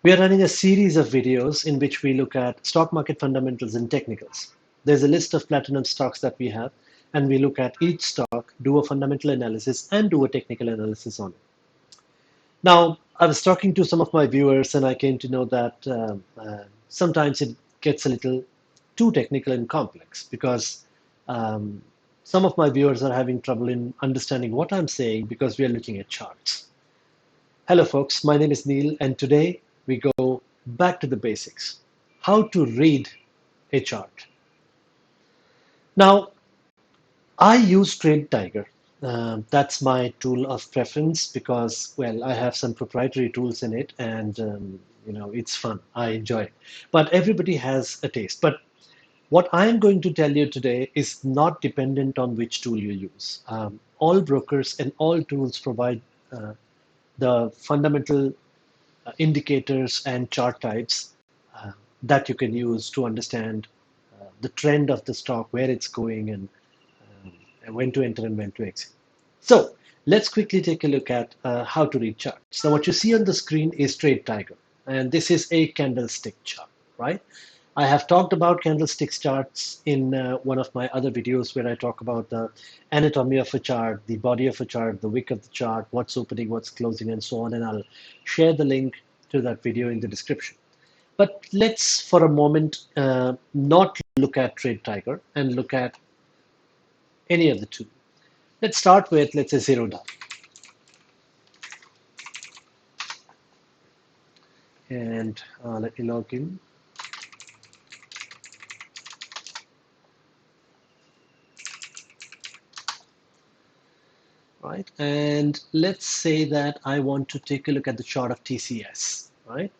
We are running a series of videos in which we look at stock market fundamentals and technicals. There's a list of platinum stocks that we have, and we look at each stock, do a fundamental analysis, and do a technical analysis on it. Now, I was talking to some of my viewers, and I came to know that sometimes it gets a little too technical and complex because um, some of my viewers are having trouble in understanding what I'm saying because we are looking at charts. Hello folks, my name is Neil and today we go back to the basics. How to read a chart. Now, I use Trade Tiger. That's my tool of preference because, well, I have some proprietary tools in it and it's fun. I enjoy it. But everybody has a taste. But what I'm going to tell you today is not dependent on which tool you use. All brokers and all tools provide the fundamental indicators and chart types uh, that you can use to understand the trend of the stock, where it's going, and when to enter and when to exit. So let's quickly take a look at how to read charts. So what you see on the screen is Trade Tiger, and this is a candlestick chart, right? I have talked about candlestick charts in one of my other videos where I talk about the anatomy of a chart, the body of a chart, the wick of the chart, what's opening, what's closing, and so on. And I'll share the link to that video in the description. But let's, for a moment, not look at Trade Tiger and look at any of the two. Let's start with, let's say, zero down. And let me log in. Right? And let's say that I want to take a look at the chart of TCS, right?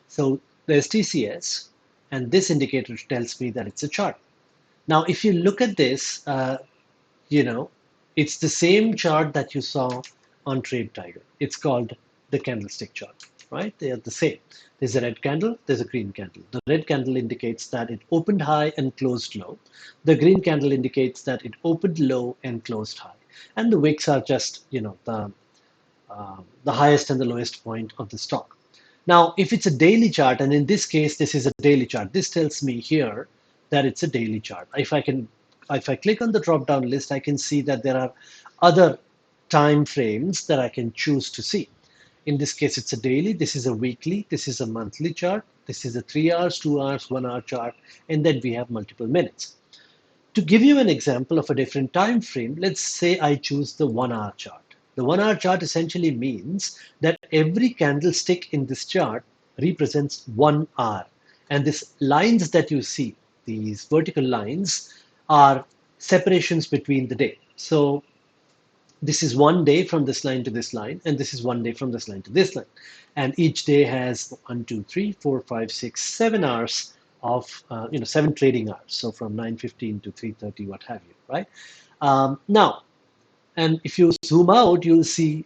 So there's TCS, and this indicator tells me that it's a chart. Now, if you look at this, it's the same chart that you saw on Trade Tiger. It's called the candlestick chart, right? They are the same. There's a red candle, there's a green candle. The red candle indicates that it opened high and closed low. The green candle indicates that it opened low and closed high. And the wicks are just, the highest and the lowest point of the stock. Now, if it's a daily chart, and in this case, this is a daily chart, this tells me here that it's a daily chart. If I click on the drop-down list, I can see that there are other time frames that I can choose to see. In this case, it's a daily, this is a weekly, this is a monthly chart, this is a 3 hours, 2 hours, 1 hour chart, and then we have multiple minutes. To give you an example of a different time frame, let's say I choose the 1 hour chart. The 1 hour chart essentially means that every candlestick in this chart represents 1 hour. And these lines that you see, these vertical lines, are separations between the day. So this is 1 day from this line to this line, and this is 1 day from this line to this line. And each day has 1, 2, 3, 4, 5, 6, 7 hours of 7 trading hours. So from 9:15 to 3:30, what have you, right? Now, and if you zoom out, you'll see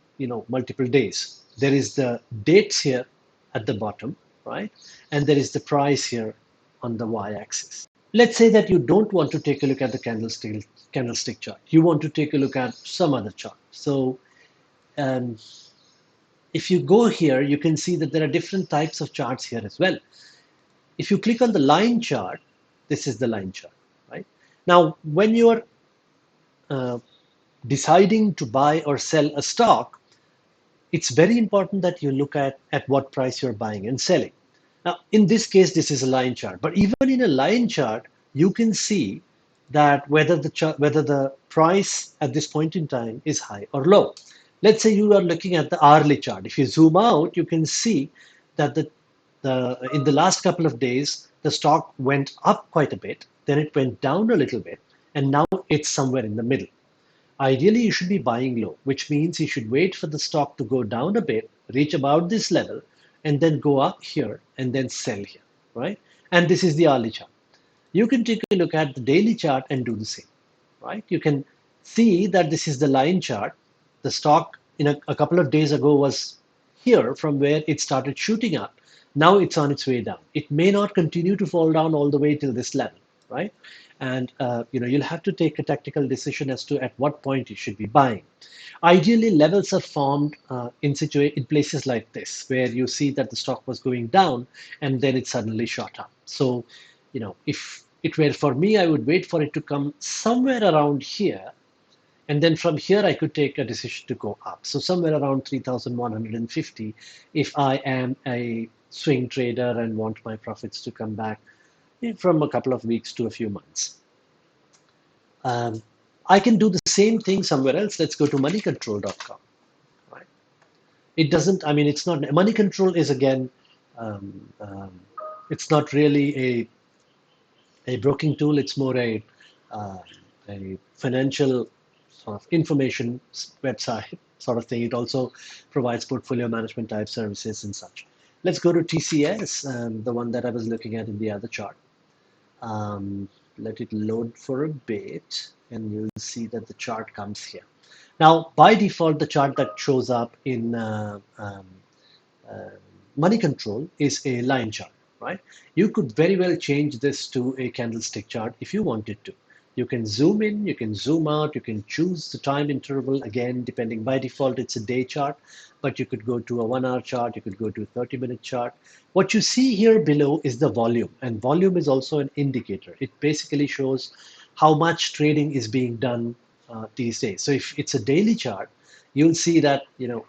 multiple days. There is the dates here at the bottom, right? And there is the price here on the y-axis. Let's say that you don't want to take a look at the candlestick chart. You want to take a look at some other chart. So if you go here, you can see that there are different types of charts here as well. If you click on the line chart, this is the line chart, right? Now, when you're deciding to buy or sell a stock, it's very important that you look at what price you're buying and selling. Now, in this case, this is a line chart, but even in a line chart, you can see that whether the price at this point in time is high or low. Let's say you are looking at the hourly chart. If you zoom out, you can see that in the last couple of days, the stock went up quite a bit, then it went down a little bit, and now it's somewhere in the middle. Ideally, you should be buying low, which means you should wait for the stock to go down a bit, reach about this level, and then go up here and then sell here, right? And this is the hourly chart. You can take a look at the daily chart and do the same, right? You can see that this is the line chart. The stock a couple of days ago was here from where it started shooting up. Now it's on its way down. It may not continue to fall down all the way till this level, right? and you'll have to take a tactical decision as to at what point you should be buying. Ideally, levels are formed in places like this, where you see that the stock was going down and then it suddenly shot up. So, if it were for me, I would wait for it to come somewhere around here, and then from here I could take a decision to go up. So somewhere around 3,150, if I am a swing trader and want my profits to come back from a couple of weeks to a few months. Um, I can do the same thing somewhere else. Let's go to moneycontrol.com. Right? It doesn't, I mean, it's not, money control is again, um, um, it's not really a broking tool. It's more uh, a financial sort of information website sort of thing. It also provides portfolio management type services and such. Let's go to TCS, the one that I was looking at in the other chart. Let it load for a bit, and you'll see that the chart comes here. Now, by default, the chart that shows up in uh, money control is a line chart, right? You could very well change this to a candlestick chart if you wanted to. You can zoom in, you can zoom out, you can choose the time interval again, depending. By default, it's a day chart, but you could go to a 1 hour chart, you could go to a 30-minute chart. What you see here below is the volume, and volume is also an indicator. It basically shows how much trading is being done these days. So if it's a daily chart, you'll see that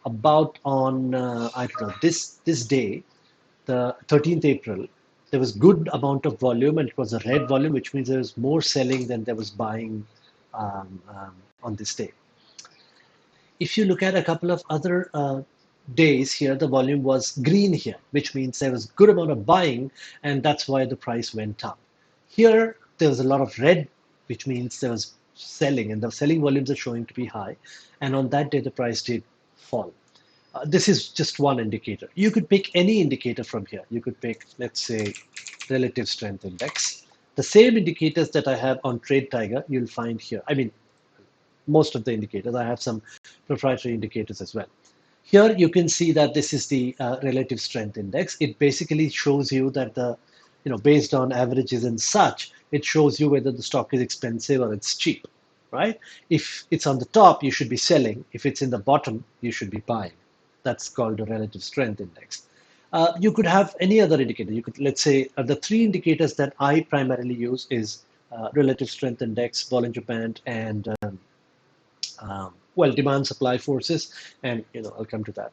about on I don't know, this day, the 13th April, there was good amount of volume, and it was a red volume, which means there was more selling than there was buying on this day. If you look at a couple of other days here, the volume was green here, which means there was good amount of buying, and that's why the price went up. Here, there was a lot of red, which means there was selling, and the selling volumes are showing to be high. And on that day, the price did fall. This is just one indicator. You could pick any indicator from here. You could pick, let's say, relative strength index. The same indicators that I have on Trade Tiger, you'll find here. I mean, most of the indicators. I have some proprietary indicators as well. Here you can see that this is the relative strength index. It basically shows you that based on averages and such, it shows you whether the stock is expensive or it's cheap, right? If it's on the top, you should be selling. If it's in the bottom, you should be buying. That's called a relative strength index. You could have any other indicator. You could, let's say, the three indicators that I primarily use is relative strength index, Bollinger Band, and well, demand supply forces, and I'll come to that.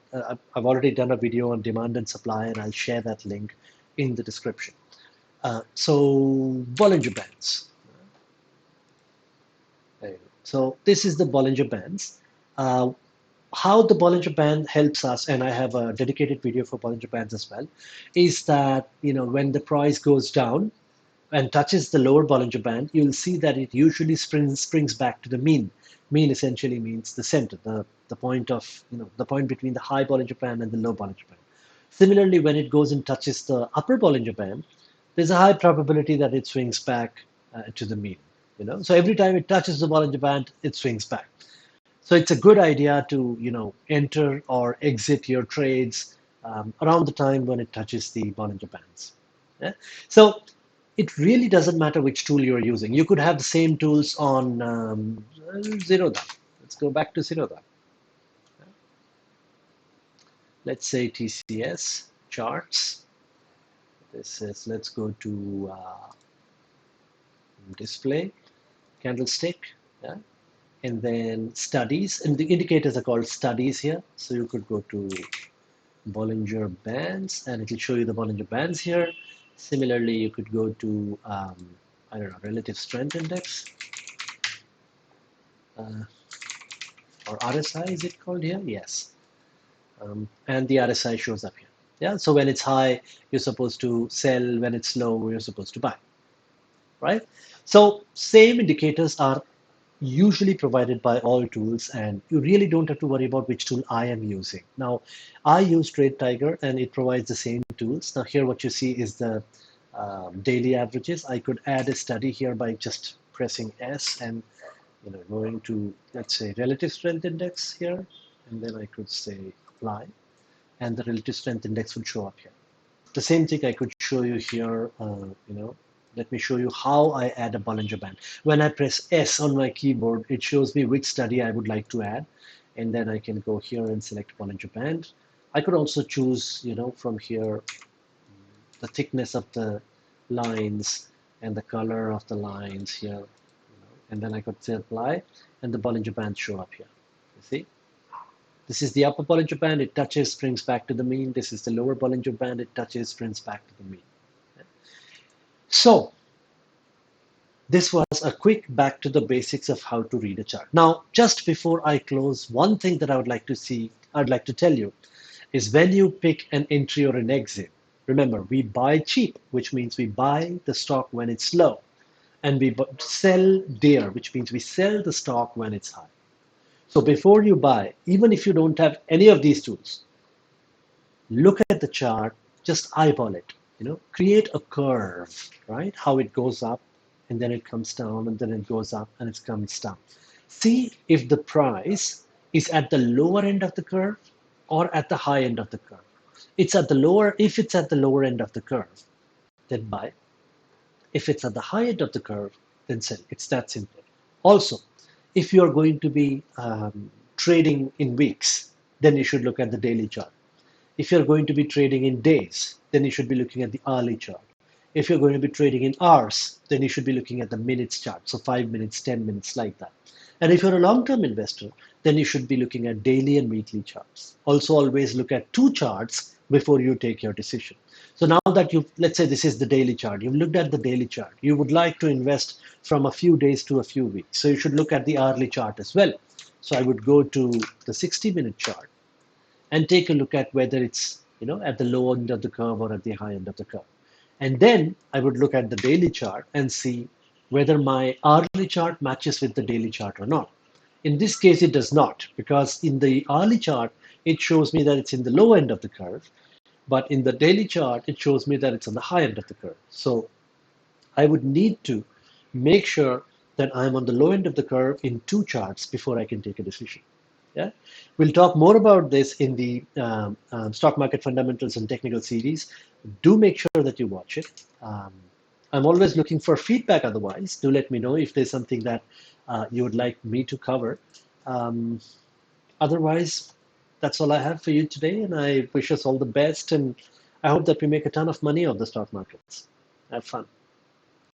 I've already done a video on demand and supply, and I'll share that link in the description. So Bollinger Bands. So this is the Bollinger Bands. How the Bollinger Band helps us, and I have a dedicated video for Bollinger Bands as well, is that when the price goes down and touches the lower Bollinger Band, you'll see that it usually springs back to the mean. Mean essentially means the center, the point of the point between the high Bollinger Band and the low Bollinger Band. Similarly, when it goes and touches the upper Bollinger Band, there's a high probability that it swings back to the mean. So every time it touches the Bollinger Band, it swings back. So it's a good idea to enter or exit your trades around the time when it touches the Bollinger Bands. Yeah? So it really doesn't matter which tool you're using. You could have the same tools on Zerodha. Let's go back to Zerodha. Let's say TCS charts. This is, let's go to display, candlestick, yeah? And then studies, and the indicators are called studies here. So you could go to Bollinger Bands, and it will show you the Bollinger Bands here. Similarly, you could go to, I don't know, relative strength index, or RSI, is it called here? Yes. And the RSI shows up here. Yeah, so when it's high, you're supposed to sell. When it's low, you're supposed to buy, right? So same indicators are usually provided by all tools, and you really don't have to worry about which tool I am using. Now, I use Trade Tiger, and it provides the same tools. Now here what you see is the daily averages. I could add a study here by just pressing S and going to, let's say, relative strength index here, and then I could say apply, and the relative strength index would show up here. The same thing I could show you here, Let me show you how I add a Bollinger Band. When I press S on my keyboard, it shows me which study I would like to add. And then I can go here and select Bollinger Band. I could also choose, from here, the thickness of the lines and the color of the lines here. And then I could say apply, and the Bollinger Band show up here. You see? This is the upper Bollinger Band, it touches, springs back to the mean. This is the lower Bollinger Band, it touches, springs back to the mean. So, this was a quick back to the basics of how to read a chart. Now, just before I close, one thing that I'd like to tell you is when you pick an entry or an exit, remember, we buy cheap, which means we buy the stock when it's low, and we sell dear, which means we sell the stock when it's high. So before you buy, even if you don't have any of these tools, look at the chart, just eyeball it, create a curve, right? How it goes up and then it comes down and then it goes up and it comes down. See if the price is at the lower end of the curve or at the high end of the curve. If it's at the lower end of the curve, then buy. If it's at the high end of the curve, then sell. It's that simple. Also, if you're going to be trading in weeks, then you should look at the daily chart. If you're going to be trading in days, then you should be looking at the hourly chart. If you're going to be trading in hours, then you should be looking at the minutes chart. So 5 minutes, 10 minutes, like that. And if you're a long-term investor, then you should be looking at daily and weekly charts. Also, always look at 2 charts before you take your decision. So now that let's say this is the daily chart, you've looked at the daily chart. You would like to invest from a few days to a few weeks. So you should look at the hourly chart as well. So I would go to the 60-minute chart and take a look at whether it's at the low end of the curve or at the high end of the curve. And then I would look at the daily chart and see whether my hourly chart matches with the daily chart or not. In this case, it does not, because in the hourly chart, it shows me that it's in the low end of the curve, but in the daily chart, it shows me that it's on the high end of the curve. So I would need to make sure that I'm on the low end of the curve in 2 charts before I can take a decision. Yeah, we'll talk more about this in the stock market fundamentals and technical series. Do make sure that you watch it. I'm always looking for feedback. Otherwise, do let me know if there's something that you would like me to cover. Otherwise, that's all I have for you today, and I wish us all the best, and I hope that we make a ton of money on the stock markets. Have fun.